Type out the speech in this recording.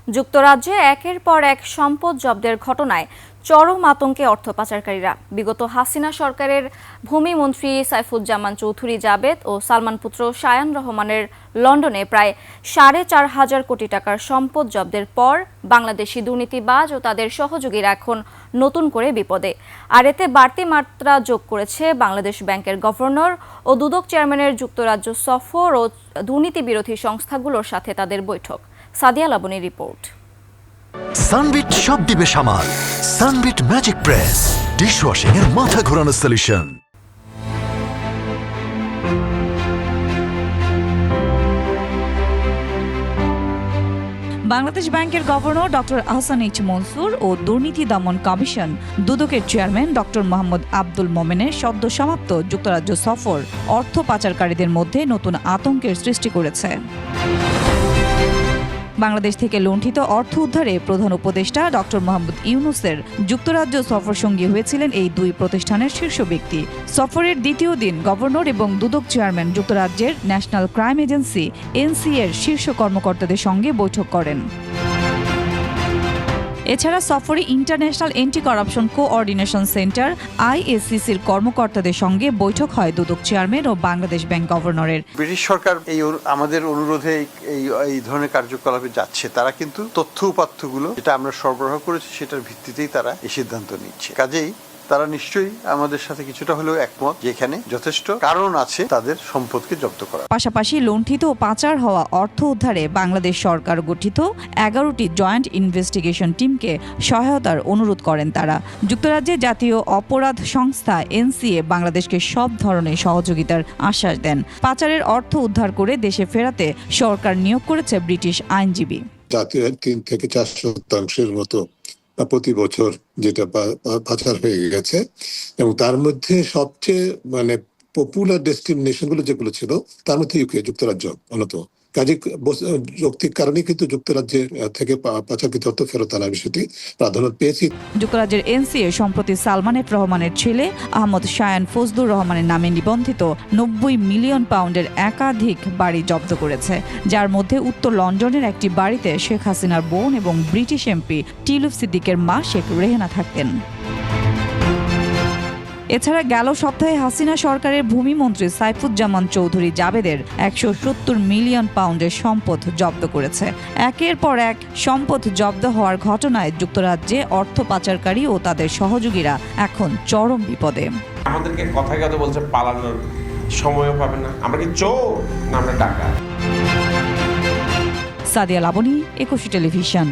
যুক্তরাজ্যে একের পর এক সম্পদ জব্দের ঘটনায় চরম আতঙ্কে অর্থ পাচারকারীরা। বিগত হাসিনা সরকারের ভূমিমন্ত্রী সাইফুজ্জামান চৌধুরী জাবেদ ও সালমান পুত্র শায়ান রহমানের লন্ডনে প্রায় ৪,৫০০ কোটি টাকার সম্পদ জব্দের পর বাংলাদেশি দুর্নীতিবাজ ও তাদের সহযোগীরা এখন নতুন করে বিপদে। আর এতে বাড়তি মাত্রা যোগ করেছে বাংলাদেশ ব্যাংকের গভর্নর ও দুদক চেয়ারম্যানের যুক্তরাজ্য সফর ও দুর্নীতি বিরোধী সংস্থাগুলোর সাথে তাদের বৈঠক। সাদিয়া লাবনীর রিপোর্ট। সানবিট সব দিবে সামাল। সানবিট ম্যাজিক প্রেস ডিশওয়াশিং এর মাথা ঘোরানো সলিউশন। বাংলাদেশ ব্যাংকের governor doctor Ahsan H Mansur ও দুর্নীতি দমন কমিশন দুদকের চেয়ারম্যান ডক্টর মোহাম্মদ আব্দুল মোমেনের সদ্য সমাপ্ত যুক্তরাজ্য সফর অর্থ পাচারকারীদের মধ্যে নতুন আতঙ্কের সৃষ্টি করেছে। বাংলাদেশ থেকে লুণ্ঠিত অর্থ উদ্ধারে প্রধান উপদেষ্টা ডক্টর মোহাম্মদ ইউনূসের যুক্তরাজ্য সফর সঙ্গী হয়েছিলেন এই দুই প্রতিষ্ঠানের শীর্ষ ব্যক্তি। সফরের দ্বিতীয় দিন গভর্নর এবং দুদক চেয়ারম্যান যুক্তরাজ্যের ন্যাশনাল ক্রাইম এজেন্সি এনসিএর শীর্ষ কর্মকর্তাদের সঙ্গে বৈঠক করেন। এছাড়া সফরে international anti corruption coordination centre আইএসসিসির কর্মকর্তাদের সঙ্গে বৈঠক হয় দুদক চেয়ারম্যান ও বাংলাদেশ ব্যাংক গভর্নরের। ব্রিটিশ সরকার আমাদের অনুরোধে এই ধরনের কার্যকলাপে যাচ্ছে। তারা কিন্তু তথ্য উপাত্তগুলো যেটা আমরা সরবরাহ করেছি সেটার ভিত্তিতেই তারা এই সিদ্ধান্ত নিচ্ছে। কাজেই তারা নিশ্চয়ই আমাদের সাথে কিছুটা হলেও একমত, যেখানে যথেষ্ট কারণ আছে তাদের সম্পদকে জব্দ করা। পাশাপাশি লুণ্ঠিত ও পাচার হওয়া অর্থ উদ্ধারে বাংলাদেশ সরকার গঠিত 11টি জয়েন্ট ইনভেস্টিগেশন টিমকে সহায়তার অনুরোধ করেন তারা। যুক্তরাজ্যের জাতীয় অপরাধ সংস্থা এনসিএ বাংলাদেশকে সব ধরনের সহযোগিতার আশ্বাস দেন। পাচারের অর্থ উদ্ধার করে দেশে ফেরাতে সরকার নিয়োগ করেছে ব্রিটিশ আইনজীবী। জাতীয় 3 থেকে 4% মতো প্রতি বছর যেটা পাচার হয়ে গেছে, এবং তার মধ্যে সবচেয়ে পপুলার ডেস্টিনেশন গুলো যেগুলো ছিল তার মধ্যে ইউকে, যুক্তরাজ্য অন্যতম। কাজে যৌক্তিক কারণে কিন্তু যুক্তরাজ্যের থেকে পাচারকৃত অর্থ ফেরত আনার বিষয়টি প্রাধান্য পেয়েছি। যুক্তরাজ্যের এনসিএ সম্প্রতি সালমান এফ রহমানের ছেলে আহমদ শায়ান ফজলুর রহমানের নামে নিবন্ধিত 90 মিলিয়ন পাউন্ডের একাধিক বাড়ি জব্দ করেছে, যার মধ্যে উত্তর লন্ডনের একটি বাড়িতে শেখ হাসিনার বোন এবং ব্রিটিশ এমপি টিলুফ সিদ্দিকের মা শেখ রেহেনা থাকতেন। এছাড়া গেল সপ্তাহে হাসিনা সরকারের ভূমিমন্ত্রী সাইফুজ্জামান চৌধুরী জাবেদের 170 মিলিয়ন পাউন্ডের সম্পদ জব্দ করেছে। একের পর এক সম্পদ জব্দ হওয়ার ঘটনায় যুক্তরাজ্যে অর্থ পাচারকারী ও তাদের সহযোগীরা এখন চরম বিপদে। আমাদেরকে কথা বলছে পালানোর সময়ও পাবে না। আমরা কি চোর না আমরা টাকা? সাদিয়া লাবনী, একুশে টেলিভিশন।